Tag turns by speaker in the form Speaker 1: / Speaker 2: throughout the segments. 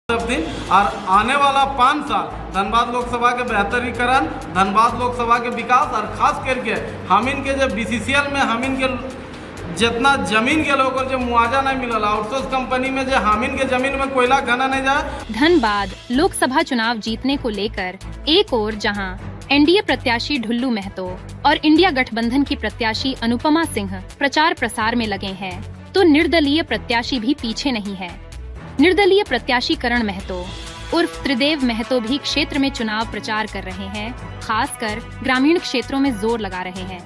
Speaker 1: दिन और आने वाला 5 साल धनबाद लोकसभा के बेहतरीकरण, धनबाद लोकसभा के विकास और खास करके हम इनके जो BCCL में हम इनके जितना जमीन के लोगों को जो मुआवजा नहीं मिलल, आउटसोर्स कंपनी में जो हम इनके जमीन में कोयला खना नहीं जाए।
Speaker 2: धनबाद लोकसभा चुनाव जीतने को लेकर एक ओर जहां एनडीए प्रत्याशी ढुल्लू महतो और इंडिया गठबंधन की प्रत्याशी अनुपमा सिंह प्रचार प्रसार में लगे हैं, तो निर्दलीय प्रत्याशी भी पीछे नहीं है। निर्दलीय प्रत्याशी करण महतो उर्फ त्रिदेव महतो भी क्षेत्र में चुनाव प्रचार कर रहे हैं, खासकर ग्रामीण क्षेत्रों में जोर लगा रहे हैं।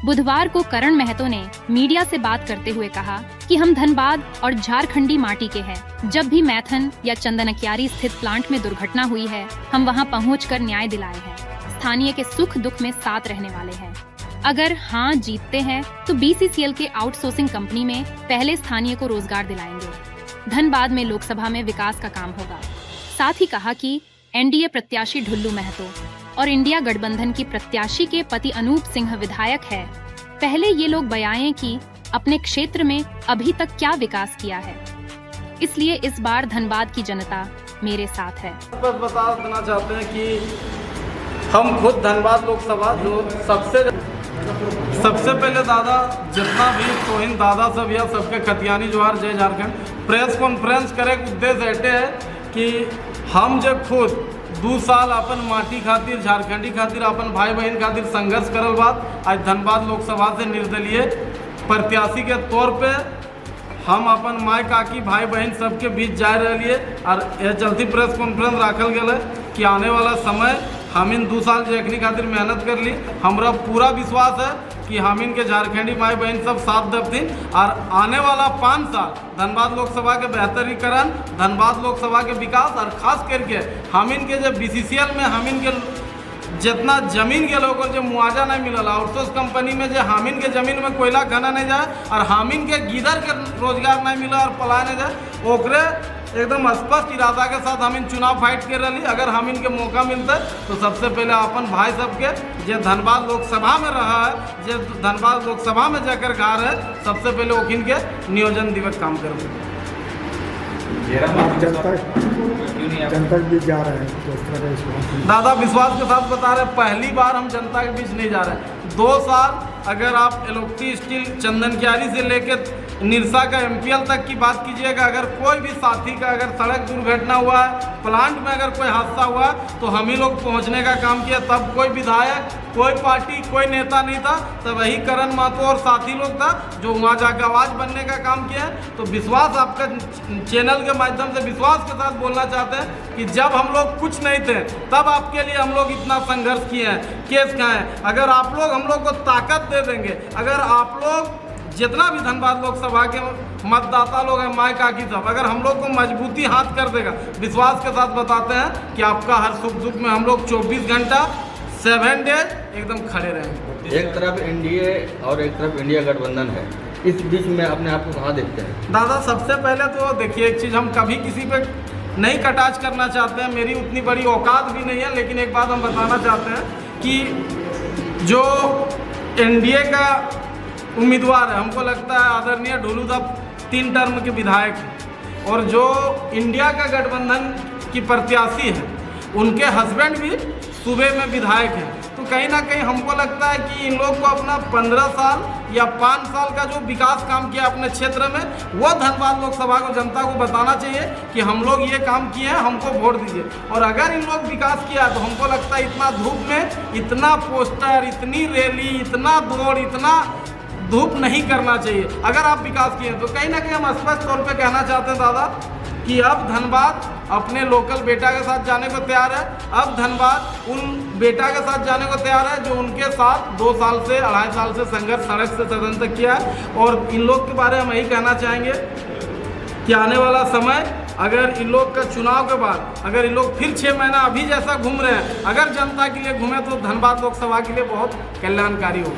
Speaker 2: बुधवार को करण महतो ने मीडिया से बात करते हुए कहा कि हम धनबाद और झारखंडी माटी के हैं। जब भी मैथन या चंदनकियारी स्थित प्लांट में दुर्घटना हुई है, हम वहां पहुंचकर न्याय दिलाए हैं। स्थानीय के सुख दुख में साथ रहने वाले हैं। अगर हाँ जीतते हैं तो BCCL के आउटसोर्सिंग कंपनी में पहले स्थानीय को रोजगार दिलाएंगे। धनबाद में लोकसभा में विकास का काम होगा। साथ ही कहा कि एनडीए प्रत्याशी ढुल्लू महतो और इंडिया गठबंधन की प्रत्याशी के पति अनूप सिंह विधायक है। पहले ये लोग बयाएं कि अपने क्षेत्र में अभी तक क्या विकास किया है, इसलिए इस बार धनबाद की जनता मेरे साथ है।
Speaker 1: बस बता देना चाहते हैं कि हम खुद धनबाद लोकसभा जो सबसे पहले दादा जितना भी तोहिन दादा सब या सबके खतियानी जोहार जय झारखंड प्रेस कॉन्फ्रेंस करे के उद्देश्य ऐसे है कि हम जब खुद 2 साल अपन माटी खातिर, झारखंडी खातिर, अपन भाई बहन खातिर संघर्ष करल बाद आज धनबाद लोकसभा से निर्दलीय प्रत्याशी के तौर पे हम अपन माय काकी भाई बहन सबके बीच जा रही है। और यह चलती प्रेस कॉन्फ्रेंस रखल गया कि आने वाला समय हम इन 2 साल जखनी खातिर मेहनत कर ली। हमरा पूरा विश्वास है कि हम इनके झारखंडी भाई बहन सब साथ दबथिन और आने वाला 5 साल धनबाद लोकसभा के बेहतरीकरण, धनबाद लोकसभा के विकास और खास करके हम इनके जो BCCL में हम इनके जितना जमीन के लोगों को जो मुआवजा नहीं मिलल, आउटसोर्स कंपनी में जो हम इनके जमीन में कोयला खना नहीं जाए और हम इनके गिदर के रोजगार नहीं मिला और पलाए नहीं जाए, ओकरे एकदम स्पष्ट इरादा के साथ हम इन चुनाव फाइट कर रही। अगर हम इनके मौका मिलता तो सबसे पहले अपन भाई सबके जो धनबाद लोकसभा में रहा है, जो धनबाद लोकसभा में जाकर घर है, सबसे पहले ओखिन के नियोजन दिवस काम करेंगे।
Speaker 3: जनता के बीच जा रहे हैं
Speaker 1: दादा विश्वास के साथ बता रहे, पहली बार हम जनता के बीच नहीं जा रहे हैं। 2 साल अगर आप एलोक्ती स्टील चंदनकियारी से लेकर निरसा का MPL तक की बात कीजिएगा, अगर कोई भी साथी का अगर सड़क दुर्घटना हुआ है, प्लांट में अगर कोई हादसा हुआ तो हम ही लोग पहुंचने का काम किया। तब कोई विधायक, कोई पार्टी, कोई नेता नहीं था, तब वही करण महतो और साथी लोग था जो वहाँ जाकर आवाज़ बनने का काम किया। तो विश्वास आपका चैनल के माध्यम से विश्वास के साथ बोलना चाहते हैं कि जब हम लोग कुछ नहीं थे तब आपके लिए हम लोग इतना संघर्ष किए हैं, केस खाए। अगर आप लोग हम लोग को ताकत दे देंगे, अगर आप लोग जितना भी धनबाद लोकसभा के मतदाता लोग हैं, माय काकी सब, अगर हम लोग को मजबूती हाथ कर देगा, विश्वास के साथ बताते हैं कि आपका हर सुख दुख में हम लोग 24 घंटा 7 डेज एकदम खड़े रहेंगे।
Speaker 4: एक तरफ एनडीए और एक तरफ इंडिया गठबंधन है, इस बीच में अपने आप को कहाँ देखते हैं?
Speaker 1: दादा सबसे पहले तो देखिए एक चीज़, हम कभी किसी पे नहीं कटाच करना चाहते हैं, मेरी उतनी बड़ी औकात भी नहीं है, लेकिन एक बात हम बताना चाहते हैं कि जो एनडीए का उम्मीदवार है, हमको लगता है आदरणीय ढुल्लू साहब 3 टर्म के विधायक हैं, और जो इंडिया का गठबंधन की प्रत्याशी है उनके हस्बैंड भी सूबे में विधायक हैं। तो कहीं ना कहीं हमको लगता है कि इन लोग को अपना 15 साल या 5 साल का जो विकास काम किया अपने क्षेत्र में, वो धनबाद लोकसभा को जनता को बताना चाहिए कि हम लोग ये काम किए हैं, हमको वोट दीजिए। और अगर इन लोग विकास किया तो हमको लगता है इतना धूप में इतना पोस्टर, इतनी रैली, इतना दौड़, इतना धूप नहीं करना चाहिए। अगर आप विकास किए तो कहीं ना कहीं हम स्पष्ट तौर पे कहना चाहते हैं दादा कि अब धनबाद अपने लोकल बेटा के साथ जाने को तैयार है। अब धनबाद उन बेटा के साथ जाने को तैयार है जो उनके साथ 2 साल से 2.5 साल से संघर्ष सड़क से सदन तक किया है। और इन लोग के बारे में हम यही कहना चाहेंगे कि आने वाला समय अगर इन लोग का चुनाव के बाद अगर इन लोग फिर 6 महीना अभी जैसा घूम रहे हैं, अगर जनता के लिए घूमे तो धनबाद लोकसभा के लिए बहुत कल्याणकारी होगा।